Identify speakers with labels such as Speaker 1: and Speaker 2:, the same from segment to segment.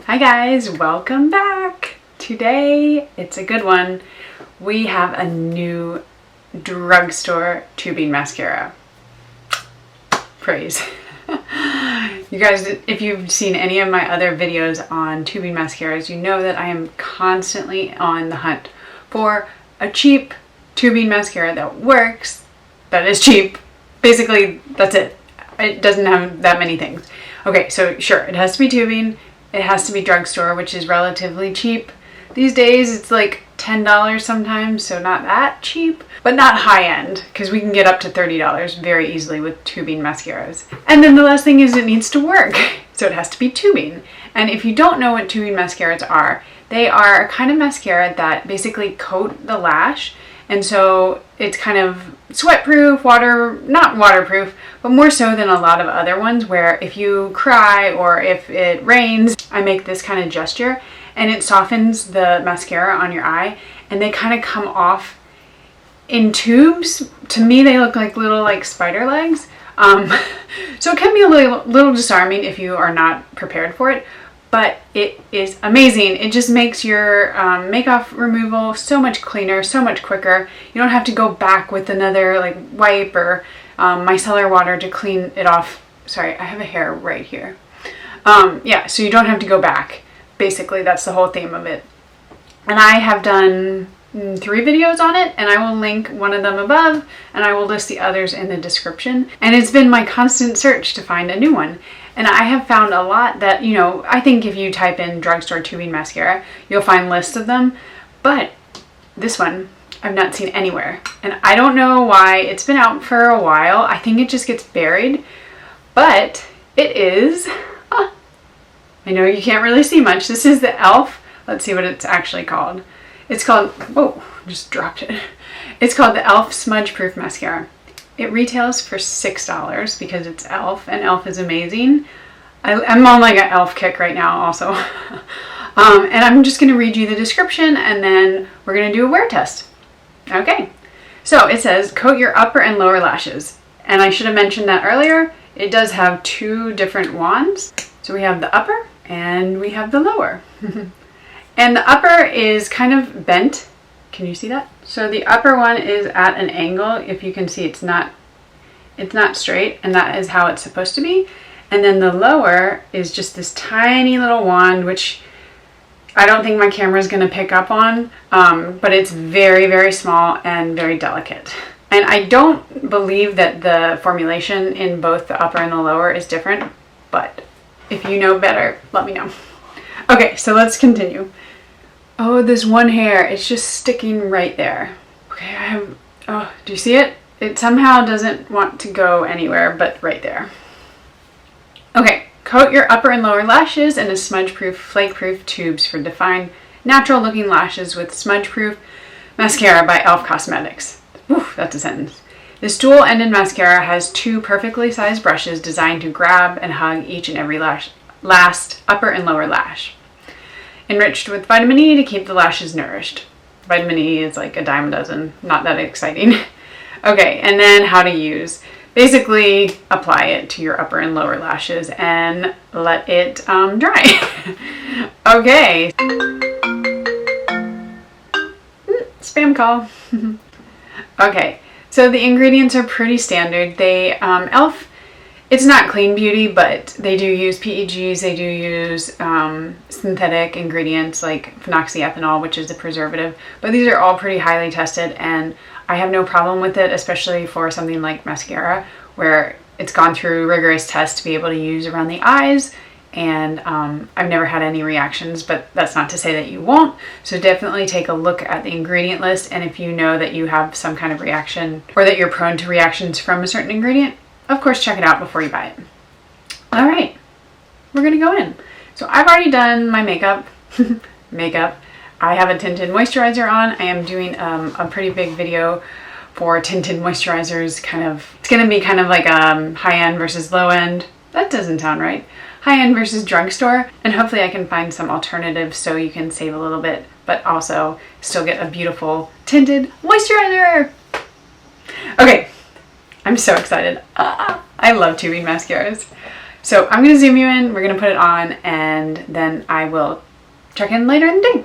Speaker 1: Hi guys, welcome back. Today, it's a good one. We have a new drugstore tubing mascara. Praise. You guys, if you've seen any of my other videos on tubing mascaras, you know that I am constantly on the hunt for a cheap tubing mascara that works, that is cheap. Basically, that's it. It doesn't have that many things. Okay, so sure, it has to be tubing. It has to be drugstore, which is relatively cheap. These days, it's like $10 sometimes, so not that cheap, but not high-end, because we can get up to $30 very easily with tubing mascaras. And then the last thing is it needs to work, so it has to be tubing. And if you don't know what tubing mascaras are, they are a kind of mascara that basically coat the lash, and so it's kind of sweat-proof, not waterproof, but more so than a lot of other ones where if you cry or if it rains, I make this kind of gesture and it softens the mascara on your eye and they kind of come off in tubes. To me, they look like little spider legs. So it can be a little disarming if you are not prepared for it, but it is amazing. It just makes your makeup removal so much cleaner, so much quicker. You don't have to go back with another wipe or micellar water to clean it off. Sorry, I have a hair right here. Yeah, so you don't have to go back. Basically, that's the whole theme of it. And I have done 3 videos on it, and I will link one of them above, and I will list the others in the description. And it's been my constant search to find a new one. And I have found a lot that, I think if you type in drugstore tubing mascara, you'll find lists of them. But this one, I've not seen anywhere. And I don't know why. It's been out for a while. I think it just gets buried. But it is, I know you can't really see much. This is the e.l.f. Let's see what it's actually called. It's called, whoa, just dropped it. It's called the e.l.f. Smudge Proof Mascara. It retails for $6 because it's e.l.f. and e.l.f. is amazing. I'm on an e.l.f. kick right now also. And I'm just going to read you the description and then we're going to do a wear test. Okay, so it says coat your upper and lower lashes. And I should have mentioned that earlier. It does have 2 different wands. So we have the upper and we have the lower. And the upper is kind of bent. Can you see that? So the upper one is at an angle. If you can see, it's not straight, and that is how it's supposed to be. And then the lower is just this tiny little wand, which I don't think my camera is going to pick up on, but it's very, very small and very delicate. And I don't believe that the formulation in both the upper and the lower is different, but if you know better, let me know. Okay, so let's continue. Oh, this one hair, it's just sticking right there. Okay, oh, do you see it? It somehow doesn't want to go anywhere but right there. Okay, coat your upper and lower lashes in a smudge-proof, flake-proof tubes for defined, natural-looking lashes with smudge-proof mascara by e.l.f. Cosmetics. Whew, that's a sentence. This dual-ended mascara has 2 perfectly sized brushes designed to grab and hug each and every last upper and lower lash. Enriched with vitamin E to keep the lashes nourished. Vitamin E is like a dime a dozen, not that exciting. Okay, and then how to use. Basically, apply it to your upper and lower lashes and let it dry. Okay. Spam call. Okay, so the ingredients are pretty standard. They, e.l.f. It's not clean beauty, but they do use PEGs, they do use synthetic ingredients like phenoxyethanol, which is a preservative. But these are all pretty highly tested and I have no problem with it, especially for something like mascara where it's gone through rigorous tests to be able to use around the eyes. And I've never had any reactions, but that's not to say that you won't. So definitely take a look at the ingredient list. And if you know that you have some kind of reaction or that you're prone to reactions from a certain ingredient, of course, check it out before you buy it. All right, we're gonna go in. So I've already done my makeup. I have a tinted moisturizer on. I am doing a pretty big video for tinted moisturizers. It's gonna be kind of like high-end versus low-end. That doesn't sound right. High-end versus drugstore. And hopefully I can find some alternatives so you can save a little bit, but also still get a beautiful tinted moisturizer. Okay, I'm so excited. I love tubing mascaras. So I'm gonna zoom you in, we're gonna put it on, and then I will check in later in the day.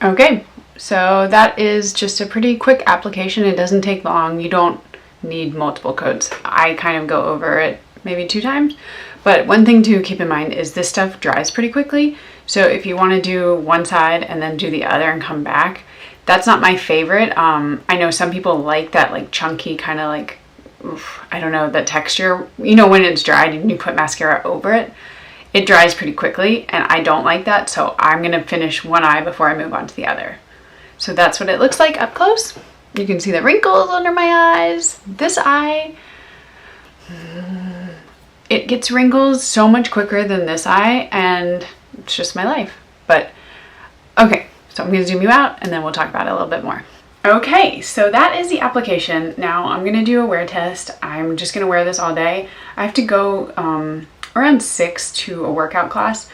Speaker 1: Okay, so that is just a pretty quick application. It doesn't take long. You don't need multiple coats. I kind of go over it maybe 2 times. But one thing to keep in mind is this stuff dries pretty quickly. So if you want to do one side and then do the other and come back, that's not my favorite. I know some people like that like chunky kind of like, I don't know, the texture. You know, when it's dried and you put mascara over it, it dries pretty quickly and I don't like that. So I'm going to finish one eye before I move on to the other. So that's what it looks like up close. You can see the wrinkles under my eyes. This eye, it gets wrinkles so much quicker than this eye, and it's just my life. But okay, so I'm gonna zoom you out and then we'll talk about it a little bit more. Okay, so that is the application. Now I'm gonna do a wear test. I'm just gonna wear this all day. I have to go around 6 to a workout class.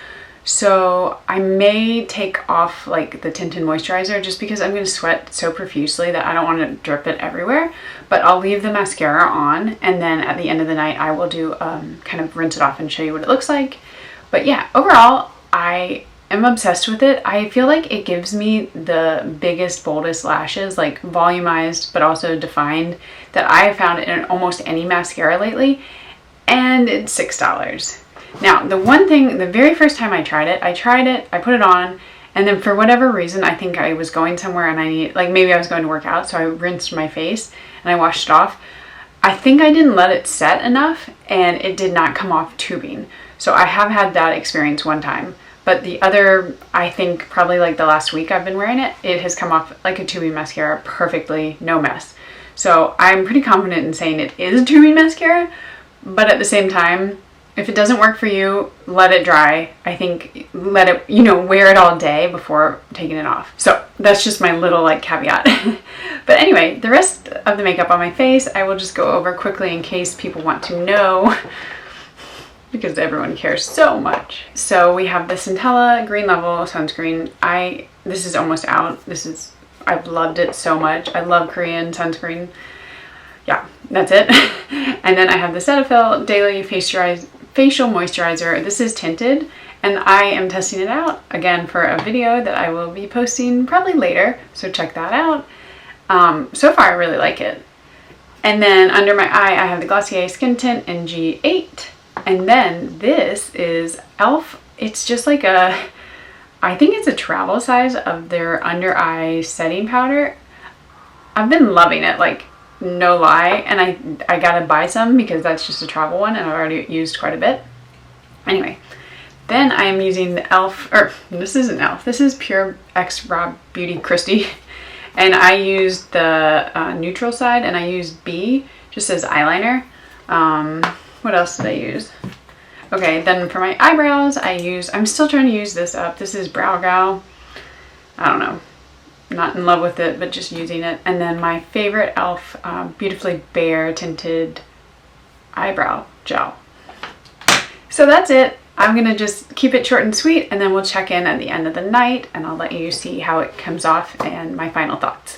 Speaker 1: So I may take off like the tinted moisturizer just because I'm going to sweat so profusely that I don't want to drip it everywhere. But I'll leave the mascara on, and then at the end of the night I will do kind of rinse it off and show you what it looks like. But yeah, overall I am obsessed with it. I feel like it gives me the biggest, boldest lashes, like volumized but also defined, that I have found in almost any mascara lately, and it's $6. Now, the one thing, the very first time I tried it, I put it on, and then for whatever reason, I think I was going somewhere and I need, like maybe I was going to work out, so I rinsed my face and I washed it off. I think I didn't let it set enough and it did not come off tubing. So I have had that experience one time, but the other, I think probably like the last week I've been wearing it, it has come off like a tubing mascara perfectly, no mess. So I'm pretty confident in saying it is a tubing mascara, but at the same time, if it doesn't work for you, let it dry. I think let it, you know, wear it all day before taking it off. So that's just my little like caveat. But anyway, the rest of the makeup on my face, I will just go over quickly in case people want to know, because everyone cares so much. So we have the Finallllly Green Level sunscreen. This is almost out. I've loved it so much. I love Korean sunscreen. Yeah, that's it. And then I have the Cetaphil Daily Facial Moisturizer. This is tinted, and I am testing it out again for a video that I will be posting probably later, so check that out. So far I really like it. And then under my eye I have the Glossier Skin Tint in G8, and then this is e.l.f. It's just like I think it's a travel size of their under eye setting powder. I've been loving it, like no lie, and I gotta buy some because that's just a travel one and I've already used quite a bit. Anyway, then I am using the e.l.f., or this isn't e.l.f., this is Pure X Raw Beauty Christy, and I used the neutral side, and I used B just as eyeliner. What else did I use? Okay, then for my eyebrows I'm still trying to use this up. This is Brow Gal. I don't know. Not in love with it, but just using it. And then my favorite e.l.f. Beautifully Bare Tinted Eyebrow Gel. So that's it. I'm gonna just keep it short and sweet, and then we'll check in at the end of the night and I'll let you see how it comes off and my final thoughts.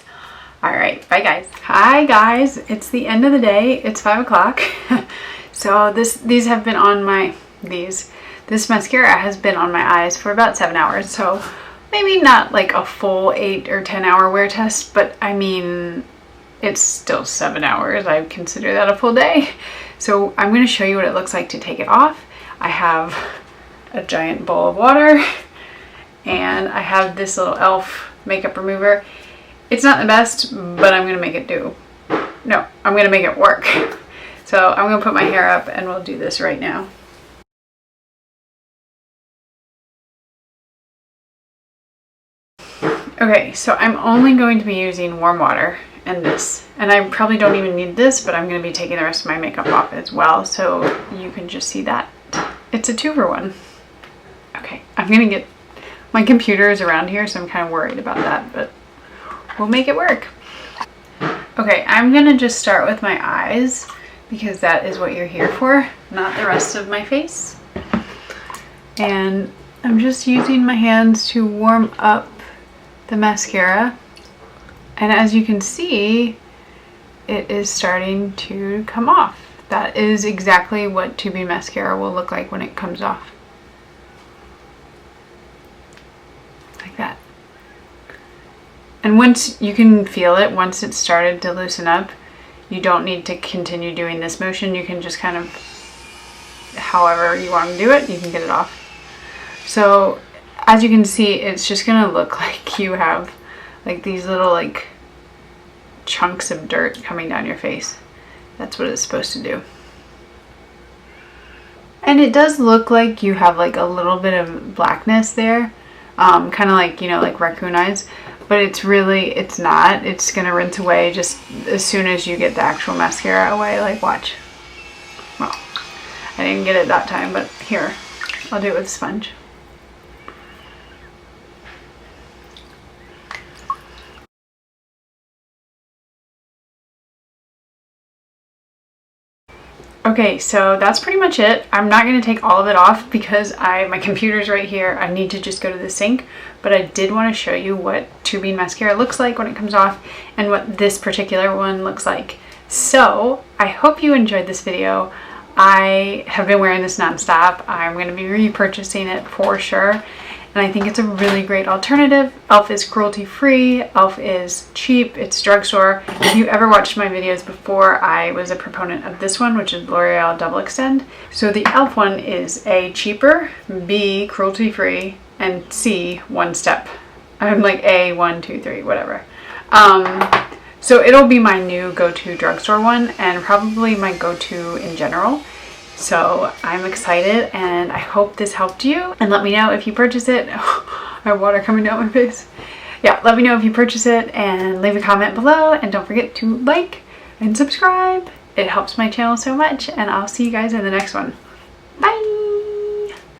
Speaker 1: All right, bye guys. Hi guys, it's the end of the day. It's 5 o'clock. So these have been on my, this mascara has been on my eyes for about 7 hours. So maybe not like a full 8 or 10 hour wear test, but I mean, it's still 7 hours. I consider that a full day. So I'm going to show you what it looks like to take it off. I have a giant bowl of water, and I have this little e.l.f. makeup remover. It's not the best, but I'm going to make it do. No, I'm going to make it work. So I'm going to put my hair up and we'll do this right now. Okay, so I'm only going to be using warm water and this. And I probably don't even need this, but I'm going to be taking the rest of my makeup off as well, so you can just see that. It's a 2-for-1. Okay, I'm going to get... My computer is around here, so I'm kind of worried about that, but we'll make it work. Okay, I'm going to just start with my eyes, because that is what you're here for, not the rest of my face. And I'm just using my hands to warm up the mascara. And as you can see, it is starting to come off. That is exactly what Tubing Mascara will look like when it comes off. Like that. And once you can feel it, once it's started to loosen up, you don't need to continue doing this motion. You can just kind of, however you want to do it, you can get it off. So as you can see, it's just gonna look like you have like these little like chunks of dirt coming down your face. That's what it's supposed to do. And it does look like you have like a little bit of blackness there, kind of like, you know, like raccoon eyes, but it's really, it's not. It's gonna rinse away just as soon as you get the actual mascara away. Like, watch. Well, I didn't get it that time, but here, I'll do it with a sponge. Okay, so that's pretty much it. I'm not going to take all of it off because my computer's right here. I need to just go to the sink, but I did want to show you what Tubing Mascara looks like when it comes off and what this particular one looks like. So I hope you enjoyed this video. I have been wearing this nonstop. I'm going to be repurchasing it for sure. And I think it's a really great alternative. e.l.f. is cruelty-free, e.l.f. is cheap, it's drugstore. If you ever watched my videos before, I was a proponent of this one, which is L'Oreal Double Extend. So the e.l.f. one is A, cheaper, B, cruelty-free, and C, one step. I'm like A, 1, 2, 3, whatever. So it'll be my new go-to drugstore one and probably my go-to in general. So I'm excited and I hope this helped you, and let me know if you purchase it. I have water coming down my face. Yeah, let me know if you purchase it and leave a comment below, and don't forget to like and subscribe. It helps my channel so much, and I'll see you guys in the next one. Bye!